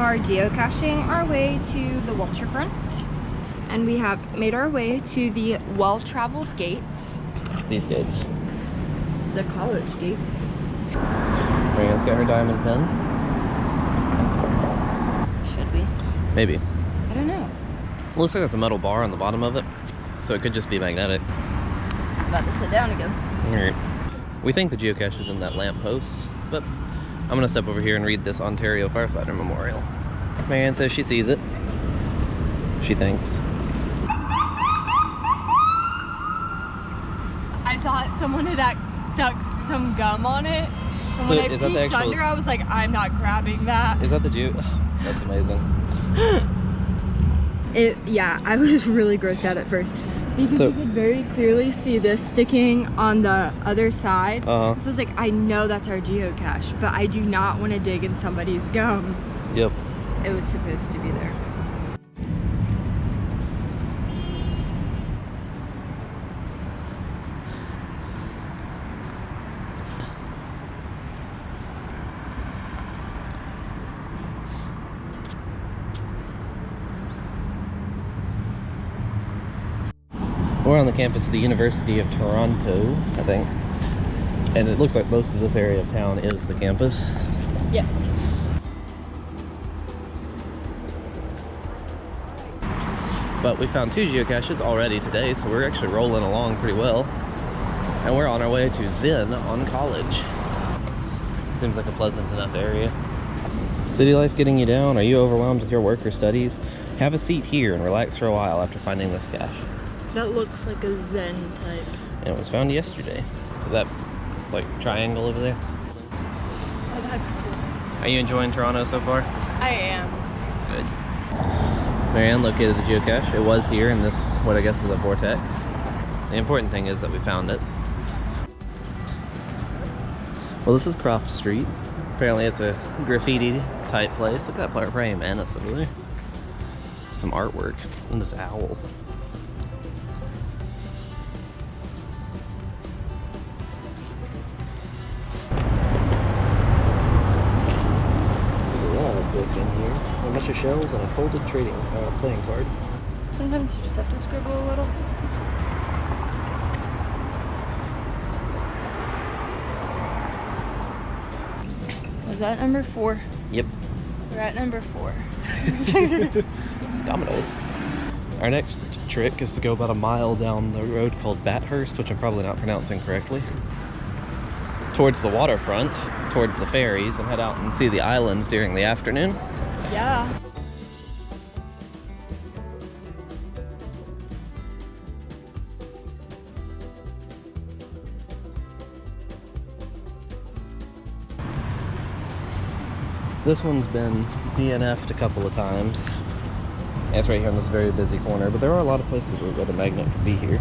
are geocaching our way to the waterfront. And we have made our way to the well-traveled gates. These gates. The college gates. Marianne's got her diamond pin. Should we? Maybe. I don't know. Looks like it's a metal bar on the bottom of it, so it could just be magnetic. About to sit down again. Alright. We think the geocache is in that lamp post, but I'm gonna step over here and read this Ontario Firefighter Memorial. Marianne says she sees it. She thinks. I thought someone had stuck some gum on it. And So when I is that the peeked actual- under, I was like, I'm not grabbing that. Is that the Geo? That's amazing. Yeah, I was really grossed out at first. Because So- you could very clearly see this sticking on the other side. So I was like, I know that's our geocache, but I do not want to dig in somebody's gum. Yep. It was supposed to be there. We're on the campus of the University of Toronto, I think. And it looks like most of this area of town is the campus. Yes. But we found 2 geocaches already today, so we're actually rolling along pretty well. And we're on our way to Zen on College. Seems like a pleasant enough area. City life getting you down? Are you overwhelmed with your work or studies? Have a seat here and relax for a while after finding this cache. That looks like a Zen type. And it was found yesterday. That like triangle over there. Oh, that's cool. Are you enjoying Toronto so far? I am. Good. Marianne located the geocache. It was here in this, what I guess is a vortex. The important thing is that we found it. Well, this is Croft Street. Apparently it's a graffiti type place. Look at that praying mantis over there. Some artwork and this owl. In here, a bunch of shells and a folded playing card. Sometimes you just have to scribble a little. Was that number 4? Yep. We're at number 4. Dominoes. Our next trick is to go about a mile down the road called Bathurst, which I'm probably not pronouncing correctly, towards the waterfront, towards the ferries, and head out and see the islands during the afternoon. Yeah. This one's been DNF'd a couple of times. Yeah, it's right here on this very busy corner, but there are a lot of places where the magnet could be here.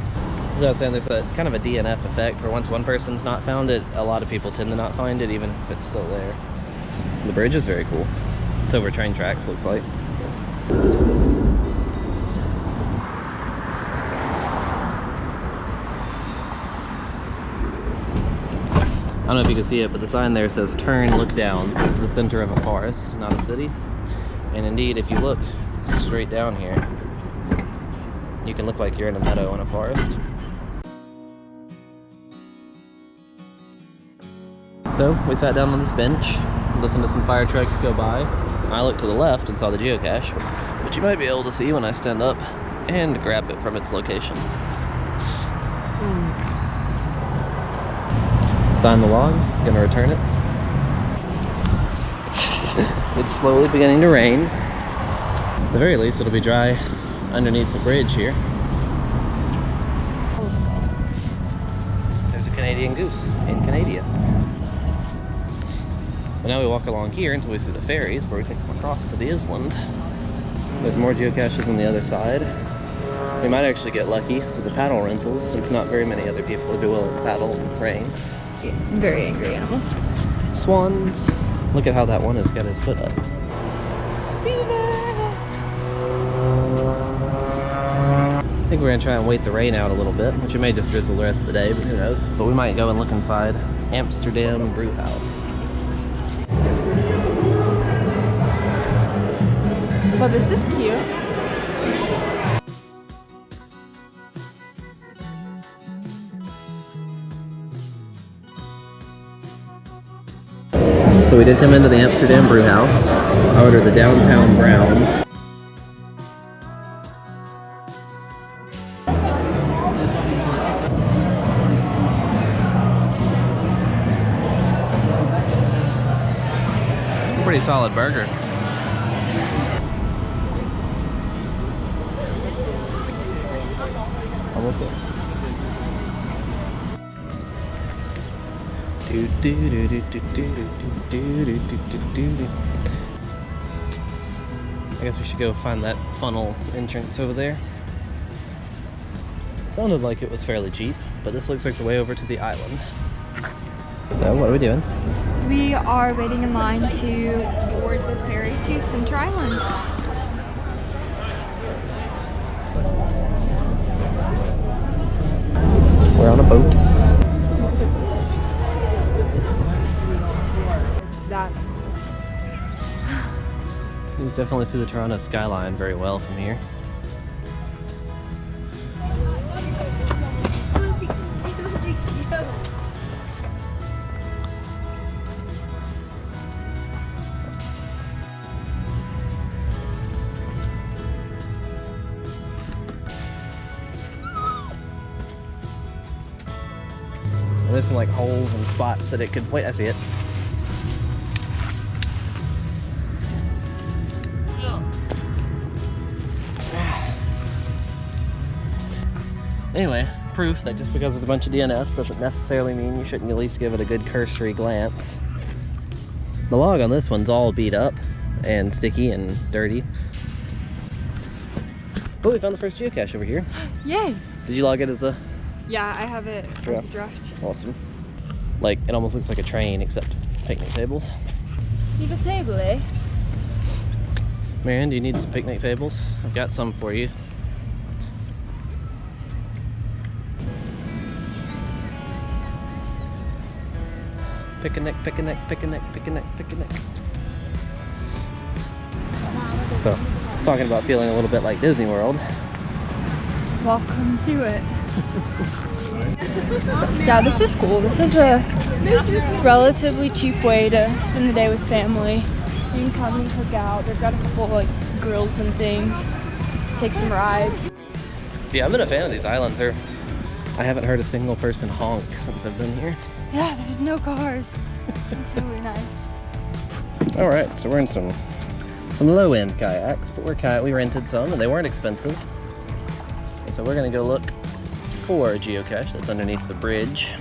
As I was saying, there's that kind of a DNF effect where once one person's not found it, a lot of people tend to not find it, even if it's still there. The bridge is very cool. It's over train tracks, looks like. I don't know if you can see it, but the sign there says, "Turn, look down." This is the center of a forest, not a city. And indeed, if you look straight down here, you can look like you're in a meadow in a forest. So, we sat down on this bench, listened to some fire trucks go by. I looked to the left and saw the geocache, which you might be able to see when I stand up and grab it from its location. Sign the log, gonna return it. It's slowly beginning to rain. At the very least, it'll be dry underneath the bridge here. There's a Canadian goose in Canada. But now we walk along here until we see the ferries where we take them across to the island. There's more geocaches on the other side. We might actually get lucky with the paddle rentals since not very many other people would be willing to paddle in the rain. Very angry animal. Swans. Look at how that one has got his foot up. Steven! I think we're gonna try and wait the rain out a little bit, which it may just drizzle the rest of the day, but who knows. But we might go and look inside Amsterdam Brew House. Well, this is cute. So we did come into the Amsterdam brew house. I ordered the downtown brown. Pretty solid burger. Almost it. I guess we should go find that funnel entrance over there. It sounded like it was fairly cheap, but this looks like the way over to the island. So what are we doing? We are waiting in line to board the ferry to Center Island. We're on a boat. That's You can definitely see the Toronto skyline very well from here. There's some like holes and spots that it could. Wait, I see it. Anyway, proof that just because there's a bunch of DNFs doesn't necessarily mean you shouldn't at least give it a good cursory glance. The log on this one's all beat up and sticky and dirty. Oh, we found the first geocache over here. Yay! Did you log it as a... Yeah, I have it as a draft. Awesome. Like, it almost looks like a train except picnic tables. Need a table, eh? Marianne, do you need some picnic tables? I've got some for you. Picnic, picnic, picnic, picnic, picnic. So, talking about feeling a little bit like Disney World. Welcome to it. Yeah, this is cool. This is a relatively cheap way to spend the day with family. You can come and cook out. They've got a couple like grills and things. Take some rides. Yeah, I've been a fan of these islands. I haven't heard a single person honk since I've been here. Yeah, there's no cars. It's really nice. All right, so we're in some low-end kayaks, but we rented some and they weren't expensive. And so we're gonna go look for a geocache that's underneath the bridge.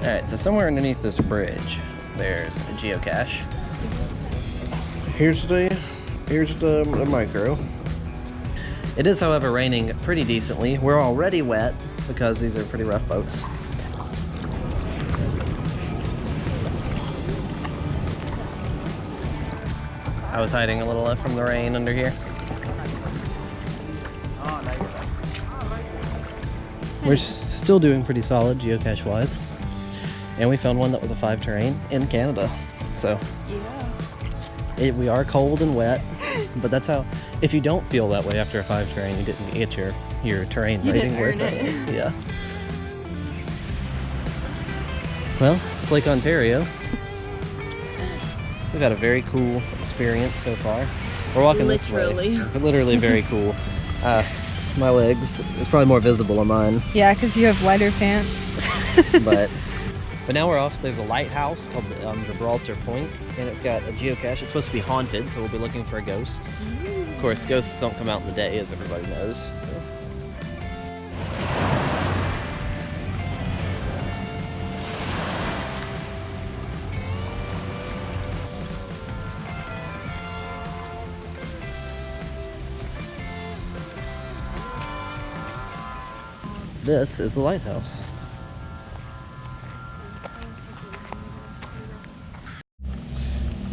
Alright, so somewhere underneath this bridge, there's a geocache. Here's the micro. It is, however, raining pretty decently. We're already wet because these are pretty rough boats. I was hiding a little from the rain under here. We're still doing pretty solid geocache-wise. And we found one that was a 5 terrain in Canada. So Yeah. we are cold and wet, but that's how, if you don't feel that way after a 5 terrain, you didn't get your terrain rating worth it. Yeah. Well, it's Lake Ontario. We've had a very cool experience so far. We're walking this way. Literally very cool. My legs, it's probably more visible on mine. Yeah, because you have wider pants. But now we're off. There's a lighthouse called Gibraltar Point, and it's got a geocache. It's supposed to be haunted, so we'll be looking for a ghost. Of course, ghosts don't come out in the day, as everybody knows. So. This is the lighthouse.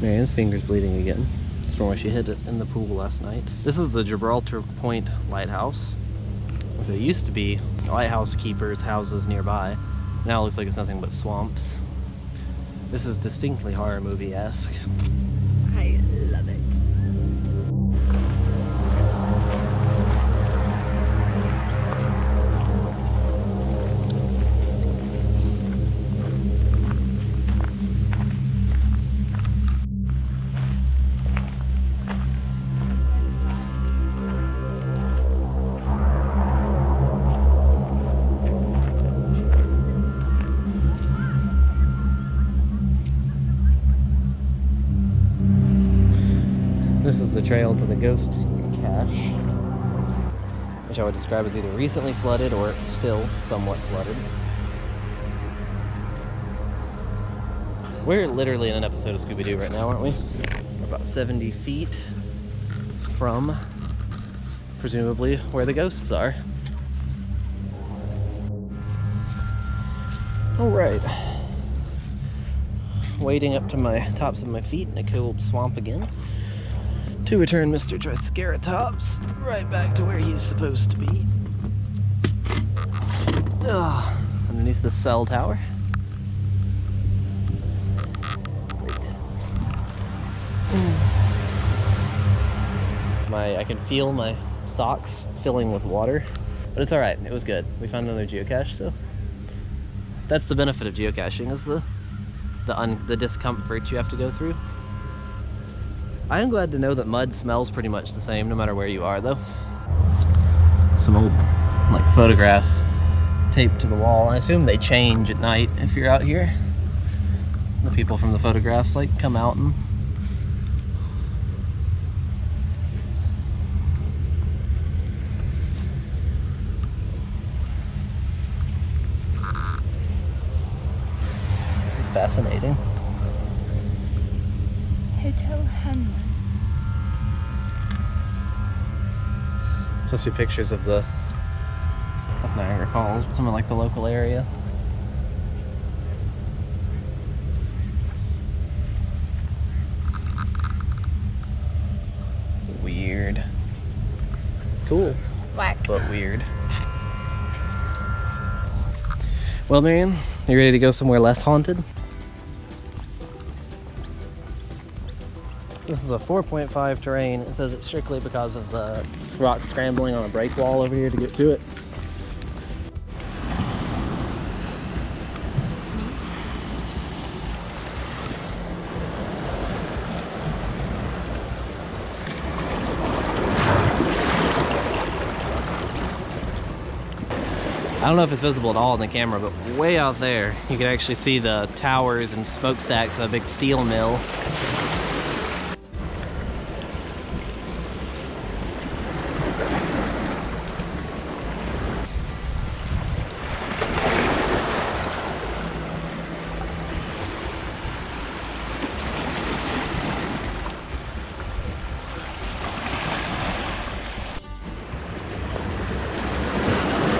Marianne's finger's bleeding again. That's from where she hit it in the pool last night. This is the Gibraltar Point Lighthouse. So it used to be lighthouse keepers' houses nearby. Now it looks like it's nothing but swamps. This is distinctly horror movie-esque. I love it. This is the trail to the ghost cache, which I would describe as either recently flooded or still somewhat flooded. We're literally in an episode of Scooby-Doo right now, aren't we? We're about 70 feet from, presumably, where the ghosts are. Alright. Wading up to my tops of my feet in a cold swamp again, to return Mr. Triceratops right back to where he's supposed to be. Underneath the cell tower. Great. I can feel my socks filling with water, but it's alright, it was good. We found another geocache, so that's the benefit of geocaching, is the discomfort you have to go through. I am glad to know that mud smells pretty much the same no matter where you are, though. Some old, like, photographs taped to the wall. I assume they change at night if you're out here. The people from the photographs, like, come out and... This is fascinating. Hotel Hanlon. Supposed to be pictures of the, that's Niagara Falls, but something like the local area. Weird. Cool. Whack. But weird. Well, Marion, you ready to go somewhere less haunted? This is a 4.5 terrain. It says it's strictly because of the rock scrambling on a break wall over here to get to it. I don't know if it's visible at all in the camera, but way out there, you can actually see the towers and smokestacks of a big steel mill.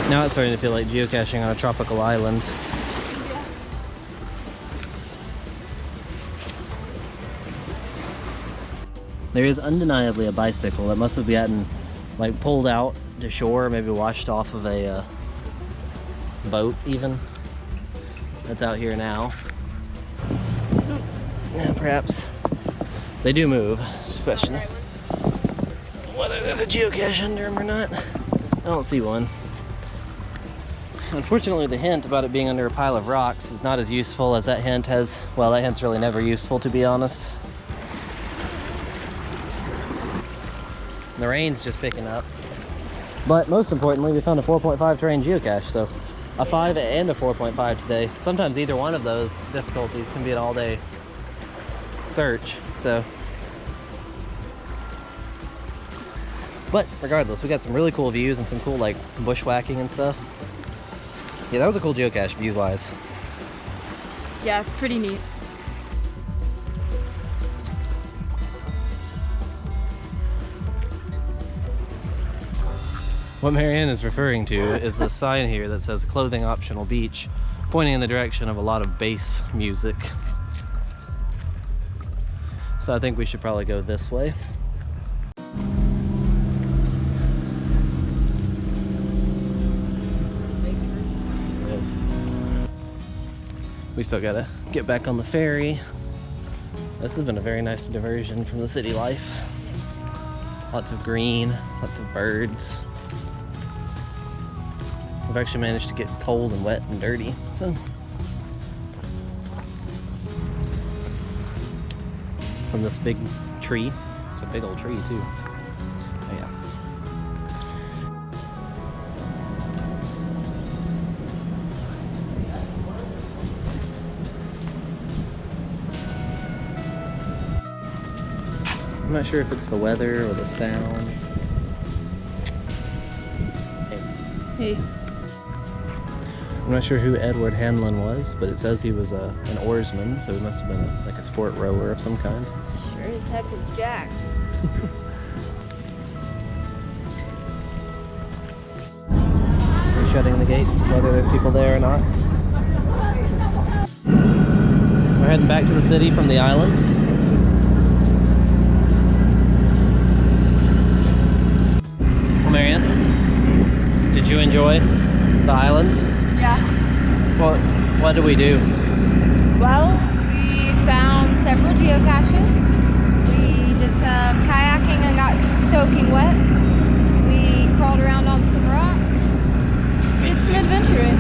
Now it's starting to feel like geocaching on a tropical island. There is undeniably a bicycle that must have gotten like pulled out to shore, maybe washed off of a boat even. That's out here now. Yeah, perhaps they do move. It's a question whether there's a geocache under them or not. I don't see one. Unfortunately, the hint about it being under a pile of rocks is not as useful as that hint has. Well, that hint's really never useful, to be honest. The rain's just picking up. But most importantly, we found a 4.5 terrain geocache, so a 5 and a 4.5 today. Sometimes either one of those difficulties can be an all-day search, so. But regardless, we got some really cool views and some cool like bushwhacking and stuff. Yeah, that was a cool geocache view-wise. Yeah, pretty neat. What Marianne is referring to is the sign here that says clothing optional beach, pointing in the direction of a lot of bass music. So I think we should probably go this way. Yes. We still gotta get back on the ferry. This has been a very nice diversion from the city life. Lots of green, lots of birds. We've actually managed to get cold and wet and dirty, so. From this big tree. It's a big old tree too. Oh, yeah. I'm not sure if it's the weather or the sound. Hey. I'm not sure who Edward Hanlon was, but it says he was an oarsman, so he must have been like a sport rower of some kind. Sure as heck is jacked. We're shutting the gates, whether there's people there or not. We're heading back to the city from the island. Well, Marianne, did you enjoy the islands? Yeah. What did we do? Well, we found several geocaches. We did some kayaking and got soaking wet. We crawled around on some rocks. Did some adventuring.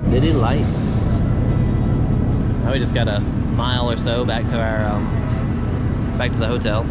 City lights. Now we just got a mile or so back to our back to the hotel.